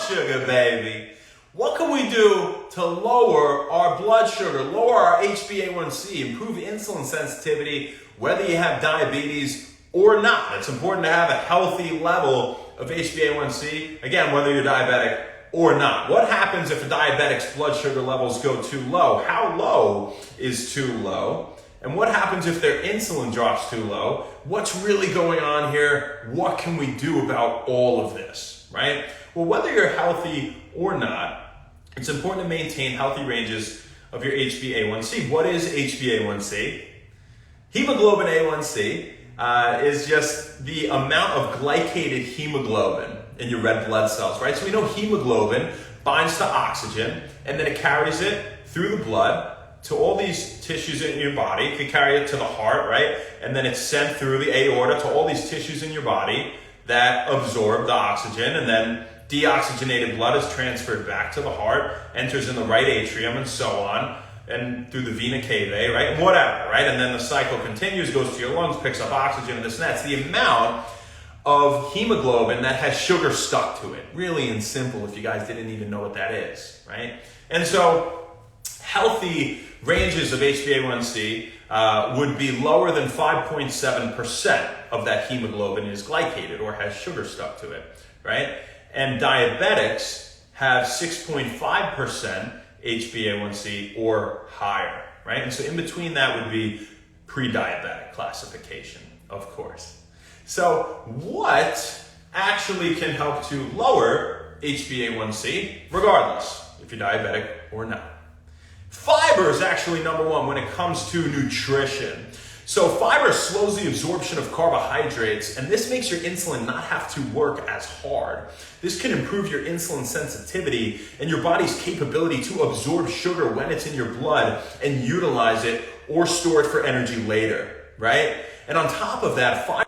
sugar, baby. What can we do to lower our blood sugar, lower our HbA1c, improve insulin sensitivity, whether you have diabetes or not? It's important to have a healthy level of HbA1c, again, whether you're diabetic or not. What happens if a diabetic's blood sugar levels go too low? How low is too low? And what happens if their insulin drops too low? What's really going on here? What can we do about all of this, right? Well, whether you're healthy or not, it's important to maintain healthy ranges of your HbA1c. What is HbA1c? Hemoglobin A1c is just the amount of glycated hemoglobin in your red blood cells, right? So we know hemoglobin binds to oxygen and then it carries it through the blood to all these tissues in your body. It can carry it to the heart, right? And then it's sent through the aorta to all these tissues in your body that absorb the oxygen, and then deoxygenated blood is transferred back to the heart, enters in the right atrium, and so on, and through the vena cava, right? And whatever, right? And then the cycle continues, goes to your lungs, picks up oxygen, and this and that. It's the amount of hemoglobin that has sugar stuck to it. Really and simple, if you guys didn't even know what that is, right? And so healthy ranges of HbA1c would be lower than 5.7% of that hemoglobin is glycated or has sugar stuck to it, right? And diabetics have 6.5% HbA1c or higher, right? And so in between that would be pre-diabetic classification, of course. So what actually can help to lower HbA1c, regardless if you're diabetic or not? Fiber is actually number one when it comes to nutrition. So fiber slows the absorption of carbohydrates, and this makes your insulin not have to work as hard. This can improve your insulin sensitivity and your body's capability to absorb sugar when it's in your blood and utilize it or store it for energy later, right? And on top of that, fiber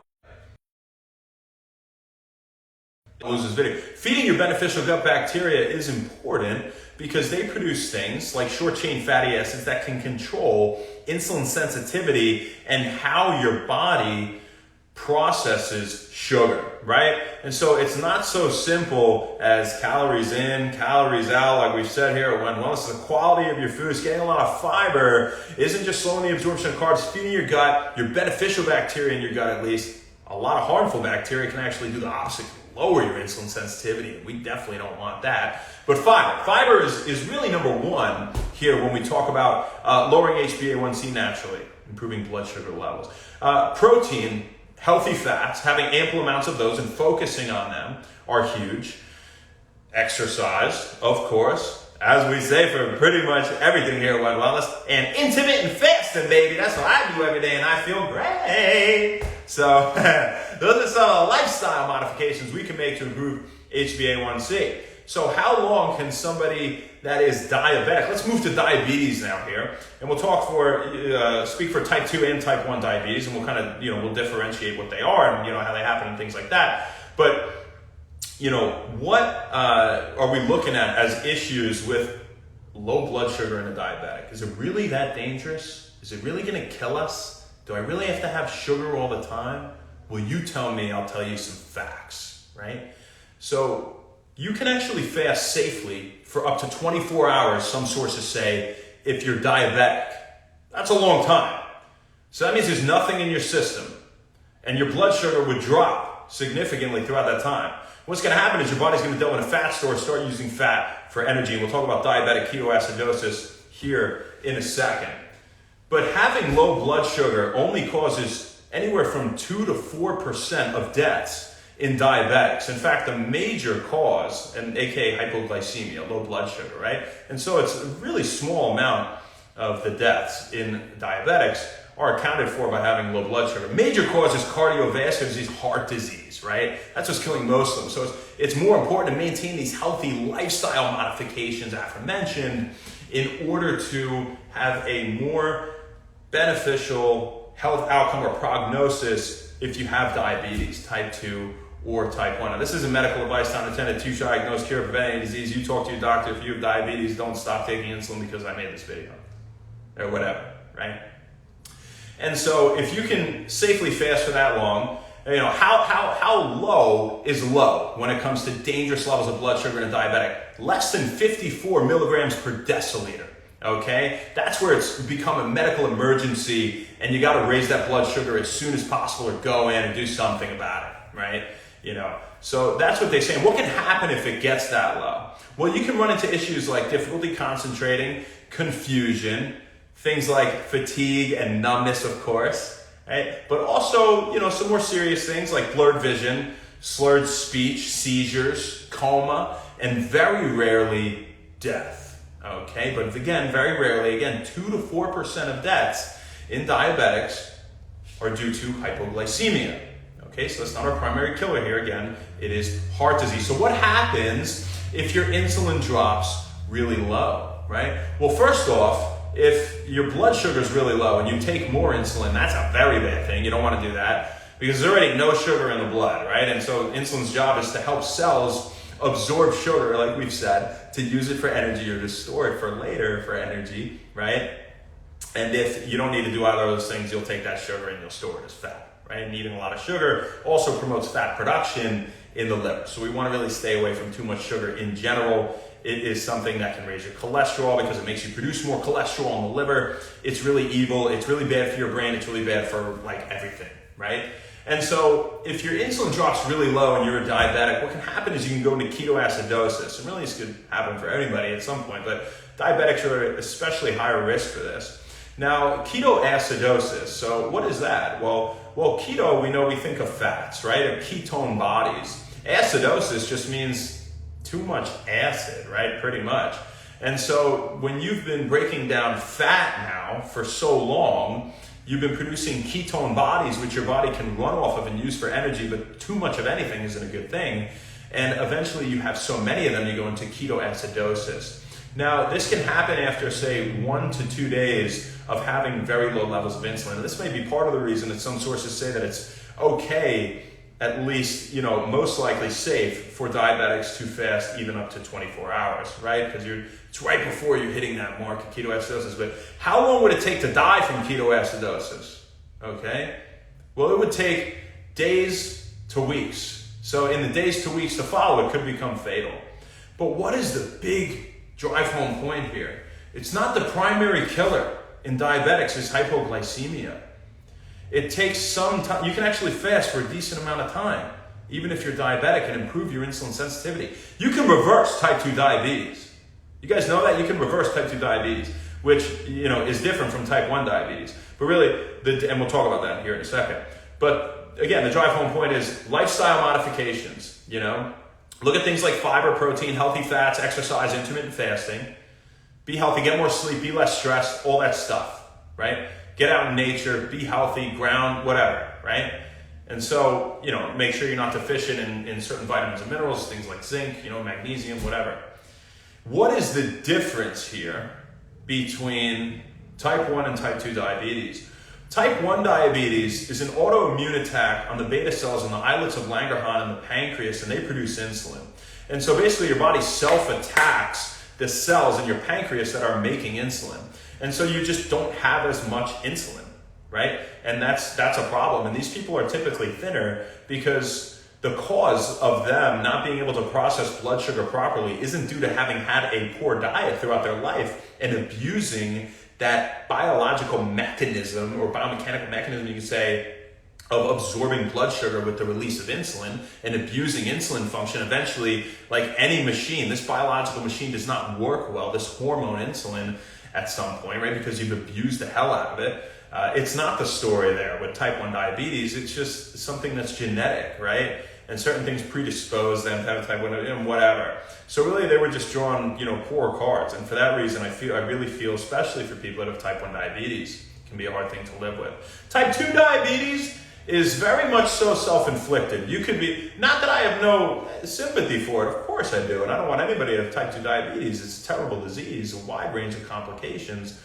feeding your beneficial gut bacteria is important because they produce things like short-chain fatty acids that can control insulin sensitivity and how your body processes sugar, right? And so it's not so simple as calories in, calories out, like we've said here. Well, it's the quality of your food. It's getting a lot of fiber. It isn't just slowing the absorption of carbs, feeding your gut, your beneficial bacteria in your gut at least. A lot of harmful bacteria can actually do the opposite, lower your insulin sensitivity, and we definitely don't want that. But fiber is really number one here when we talk about lowering HbA1c naturally, improving blood sugar levels. Protein, healthy fats, having ample amounts of those and focusing on them are huge. Exercise, of course, as we say for pretty much everything here at One Wellness, and intermittent fasting, baby. That's what I do every day, and I feel great. So those are some lifestyle modifications we can make to improve HbA1c. So how long can somebody that is diabetic, let's move to diabetes now here, and we'll speak for type 2 and type 1 diabetes, and we'll kind of, we'll differentiate what they are and, how they happen and things like that. But, what are we looking at as issues with low blood sugar in a diabetic? Is it really that dangerous? Is it really going to kill us? Do I really have to have sugar all the time? Well, you tell me, I'll tell you some facts, right? So you can actually fast safely for up to 24 hours, some sources say, if you're diabetic. That's a long time. So that means there's nothing in your system, and your blood sugar would drop significantly throughout that time. What's going to happen is your body's going to dump in a fat store, start using fat for energy. We'll talk about diabetic ketoacidosis here in a second. But having low blood sugar only causes anywhere from 2 to 4% of deaths in diabetics. In fact, the major cause, and aka hypoglycemia, low blood sugar, right? And so it's a really small amount of the deaths in diabetics are accounted for by having low blood sugar. Major cause is cardiovascular disease, heart disease, right? That's what's killing most of them. So it's more important to maintain these healthy lifestyle modifications aforementioned in order to have a more beneficial health outcome or prognosis if you have diabetes, type 2 or type 1. Now, this isn't medical advice, not intended to diagnose, cure, prevent any disease. You talk to your doctor. If you have diabetes, don't stop taking insulin because I made this video or whatever, right? And so if you can safely fast for that long, how low is low when it comes to dangerous levels of blood sugar in a diabetic? Less than 54 milligrams per deciliter. Okay, that's where it's become a medical emergency, and you got to raise that blood sugar as soon as possible, or go in and do something about it, right? So that's what they say. And what can happen if it gets that low? Well, you can run into issues like difficulty concentrating, confusion, things like fatigue and numbness, of course, right? But also, some more serious things like blurred vision, slurred speech, seizures, coma, and very rarely death. Okay, but again, very rarely, 2 to 4% of deaths in diabetics are due to hypoglycemia. Okay, so that's not our primary killer here. Again, it is heart disease. So what happens if your insulin drops really low, right? Well, first off, if your blood sugar is really low and you take more insulin, that's a very bad thing. You don't want to do that because there's already no sugar in the blood, right? And so insulin's job is to help cells absorb sugar, like we've said, to use it for energy or to store it for later for energy, right? And if you don't need to do either of those things, you'll take that sugar and you'll store it as fat, right? And eating a lot of sugar also promotes fat production in the liver. So we want to really stay away from too much sugar in general. It is something that can raise your cholesterol because it makes you produce more cholesterol in the liver. It's really evil. It's really bad for your brain. It's really bad for everything, right? And so if your insulin drops really low and you're a diabetic, what can happen is you can go into ketoacidosis. And really this could happen for everybody at some point, but diabetics are especially higher risk for this. Now, ketoacidosis, so what is that? Well, keto, we think of fats, right? Of ketone bodies. Acidosis just means too much acid, right? Pretty much. And so when you've been breaking down fat now for so long, you've been producing ketone bodies, which your body can run off of and use for energy, but too much of anything isn't a good thing. And eventually you have so many of them, you go into ketoacidosis. Now, this can happen after, say, 1 to 2 days of having very low levels of insulin. And this may be part of the reason that some sources say that it's okay, at least, most likely safe for diabetics to fast even up to 24 hours, right? Because it's right before you're hitting that mark of ketoacidosis. But how long would it take to die from ketoacidosis? Okay? Well, it would take days to weeks. So in the days to weeks to follow, it could become fatal. But what is the big drive home point here? It's not the primary killer in diabetics is hypoglycemia. It takes some time. You can actually fast for a decent amount of time, even if you're diabetic, and improve your insulin sensitivity. You can reverse type 2 diabetes. You guys know that? You can reverse type 2 diabetes, which is different from type 1 diabetes. But really, and we'll talk about that here in a second. But again, the drive home point is lifestyle modifications. Look at things like fiber, protein, healthy fats, exercise, intermittent fasting. Be healthy, get more sleep, be less stressed, all that stuff, right? Get out in nature, be healthy, ground, whatever, right? And so, make sure you're not deficient in certain vitamins and minerals, things like zinc, magnesium, whatever. What is the difference here between type 1 and type 2 diabetes? Type 1 diabetes is an autoimmune attack on the beta cells in the islets of Langerhans and the pancreas, and they produce insulin. And so basically your body self-attacks the cells in your pancreas that are making insulin. And so you just don't have as much insulin, right? And that's a problem. And these people are typically thinner because the cause of them not being able to process blood sugar properly isn't due to having had a poor diet throughout their life and abusing that biological mechanism or biomechanical mechanism, you could say, of absorbing blood sugar with the release of insulin and abusing insulin function. Eventually, like any machine, this biological machine does not work well, this hormone insulin at some point, right? Because you've abused the hell out of it. It's not the story there with type 1 diabetes. It's just something that's genetic, right? And certain things predispose them to have type 1 and whatever. So really they were just drawn, poor cards. And for that reason, I really feel, especially for people that have type 1 diabetes, it can be a hard thing to live with. Type 2 diabetes is very much so self-inflicted. You could be, not that I have no sympathy for it, of course I do, and I don't want anybody to have type 2 diabetes. It's a terrible disease, a wide range of complications.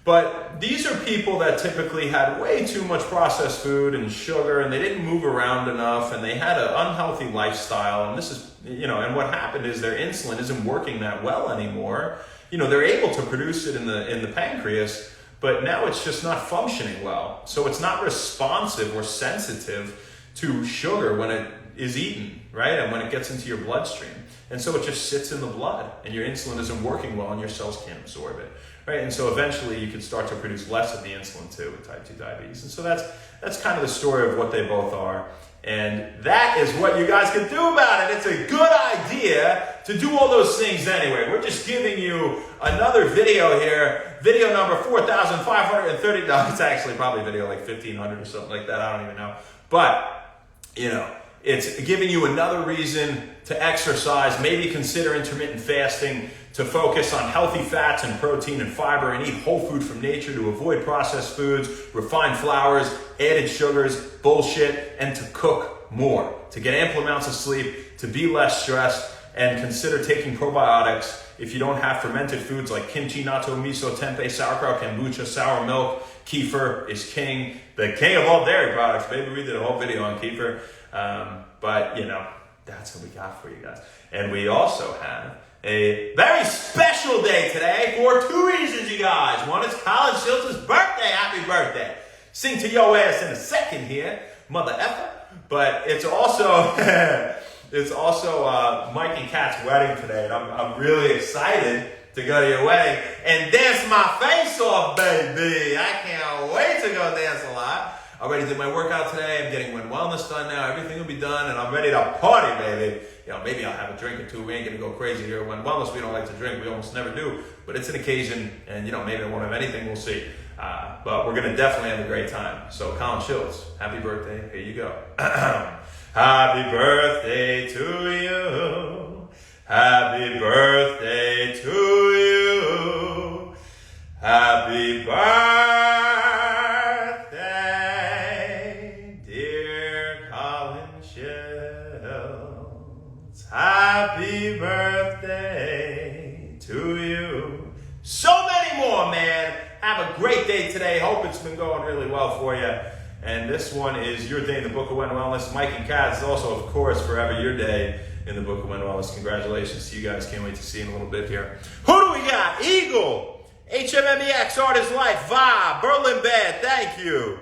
But these are people that typically had way too much processed food and sugar, and they didn't move around enough, and they had an unhealthy lifestyle, and this is, and what happened is their insulin isn't working that well anymore. They're able to produce it in the pancreas, but now it's just not functioning well. So it's not responsive or sensitive to sugar when it is eaten, right? And when it gets into your bloodstream. And so it just sits in the blood, and your insulin isn't working well, and your cells can't absorb it, right? And so eventually you can start to produce less of the insulin too with type 2 diabetes. And so that's kind of the story of what they both are. And that is what you guys can do about it. It's a good idea to do all those things anyway. We're just giving you another video here. Video number 4,530. No, it's actually probably video like 1,500 or something like that. I don't even know. But, you know, it's giving you another reason to exercise, maybe consider intermittent fasting, to focus on healthy fats and protein and fiber, and eat whole food from nature, to avoid processed foods, refined flours, added sugars, bullshit, and to cook more, to get ample amounts of sleep, to be less stressed, and consider taking probiotics if you don't have fermented foods like kimchi, natto, miso, tempeh, sauerkraut, kombucha, sour milk. Kefir is king, the king of all dairy products. Maybe we did a whole video on kefir. But, you know, that's what we got for you guys. And we also have a very special day today for two reasons, you guys. One is Colin Schultz's birthday. Happy birthday. Sing to your ass in a second here, mother effer. But it's also Mike and Kat's wedding today. And I'm really excited to go to your wedding and dance my face off, baby. I can't wait to go dance a lot. I already did my workout today. I'm getting When Wellness done now. Everything will be done, and I'm ready to party, baby. You know, maybe I'll have a drink or two. We ain't gonna go crazy here. When Wellness, we don't like to drink. We almost never do. But it's an occasion, and you know, maybe I won't have anything. We'll see. But we're gonna definitely have a great time. So, Colin Schultz, happy birthday. Here you go. Happy birthday to you. Happy birthday to you. Happy birthday. Happy birthday to you. So many more, man. Have a great day today. Hope it's been going really well for you. And this one is your day in the Book of When Wellness. Mike and Kat is also, of course, forever your day in the Book of When Wellness. Congratulations to you guys. Can't wait to see you in a little bit here. Who do we got? Eagle, HMMEX, Art is Life, Va, Berlin Bad, thank you.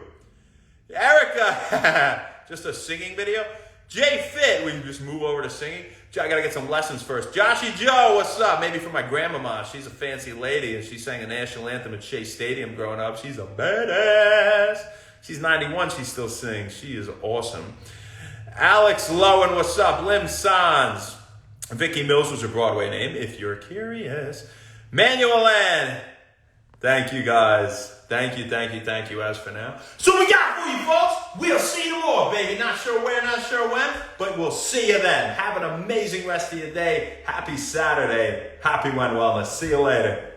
Erica, just a singing video. Jay Fit, we can just move over to singing. I gotta get some lessons first. Joshy Joe, what's up? Maybe for my grandmama. She's a fancy lady, and she sang a national anthem at Shea Stadium growing up. She's a badass. She's 91, she still sings. She is awesome. Alex Lowen, what's up? Lim Sans. Vicky Mills was her Broadway name, if you're curious. Manuel Ann. Thank you, guys. Thank you as for now. So we got it for you, folks. We'll see you more, baby. Not sure where, not sure when, but we'll see you then. Have an amazing rest of your day. Happy Saturday. Happy When Wellness. See you later.